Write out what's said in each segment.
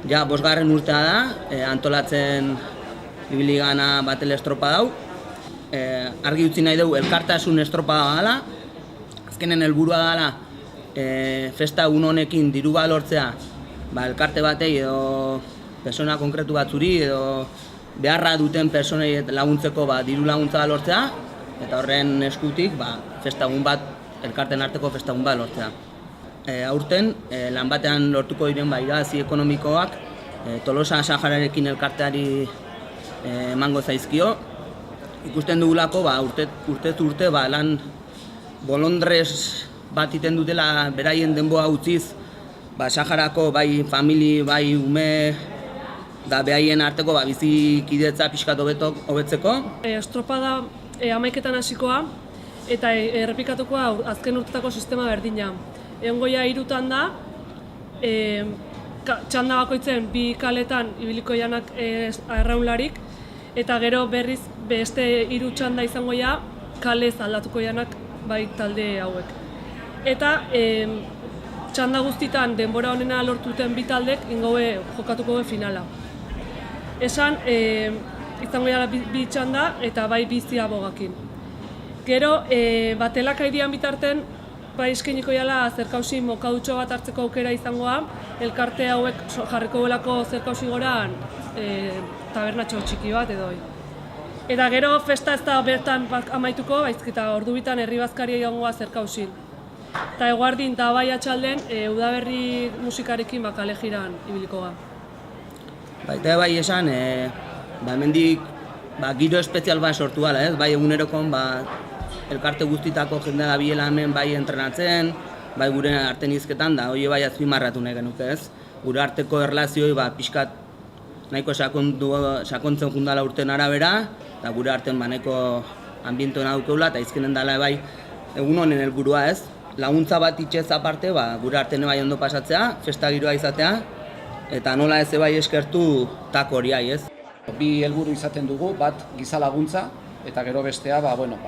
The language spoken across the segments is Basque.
Ja, 5. urtea da, antolatzen ibili gana batel estropa dau. Argi utzi nahi dugu elkartasun estropa dela. Azkenen helburua dela festa egun honekin diru bat lortzea, elkarte batei edo persona konkretu batzuri edo beharra duten personei laguntzeko diru laguntza lortzea, eta horren eskutik festa egun bat, elkarten arteko festa egun bat lortzea. Aurten, lan batean lortuko diren irabazi ekonomikoak Tolosa Sahararekin elkarteari emango zaizkio. Ikusten dugulako urtez urte lan bolondrez bat iten dutela beraien denboa utziz Saharako bai famili, bai ume da behaien arteko bizikidetza pixkat hobetzeko. Estropada 11etan hasikoa eta errepikatukoa azken urtetako sistema berdina. Egongoia 3 da, txanda bakoitzen 2 kaletan ibiliko janak arraunlarik, eta gero berriz beste 3 txanda izango ja kalez aldatuko janak bai talde hauek. Eta txanda guztitan denbora honena lortuten 2 taldek ingoe jokatuko finala. Esan, izango jala 2 txanda eta bai bizia bogakin. Gero, batelak aidian bitarten, bai eskainiko jala zerkausi mokadutxo bat hartzeko aukera izangoa, elkarte hauek jarriko belako zerkausi goran tabernatxo txiki bat edo. Eta gero festa ez da bertan amaituko, baizkita ordu bitan herri bazkaria egongoa zerkausin. Eta eguardin eta bai atxalden udaberri musikarekin kale jiran ibiliko ga. Eta bai esan, hemendik giro espezial bat sortu gala, bai egunerokon elkarte guztitako jende da biela hemen bai entrenatzen, bai gure arten izketan da, hori bai azpimarratu nahi genuke ez. Gure arteko erlazioi pixkat nahiko sakontzen jundala urten arabera, eta gure arten nahiko ambientoen adukeula, eta izkenen dela bai egun honen helburua ez. Laguntza bat itxez aparte, gure arten bai ondo pasatzea, festa giroa izatea, eta nola ez bai eskertu tako hori ez. 2 helburu izaten dugu, bat giza laguntza, eta gero bestea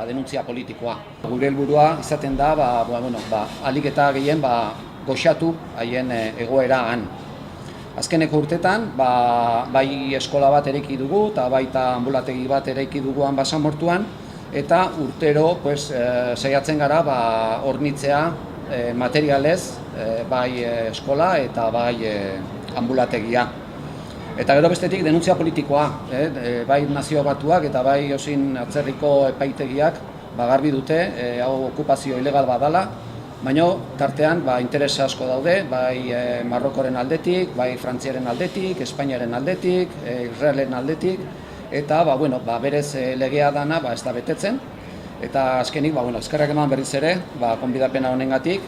denuntzia politikoa. Gure helburua izaten da ahalik eta gehien goxatu haien egoera han. Azkeneko urtetan bai eskola bat eraiki dugu eta baita anbulategi bat eraiki dugu han Basamortuan, eta urtero saiatzen gara hornitzea materialez bai eskola eta bai anbulategia. Eta gero bestetik denuntzia politikoa, bai Nazio Batuak eta bai Osin Atzerriko epaitegiak garbi dute hau okupazio ilegal badala, baina tartean interes asko daude, bai Marrokoren aldetik, bai Frantziaren aldetik, Espainiaren aldetik, Israelen aldetik, eta berez legea dana ez da betetzen. Eta azkenik eskerrak eman berriz ere gonbidapena honengatik.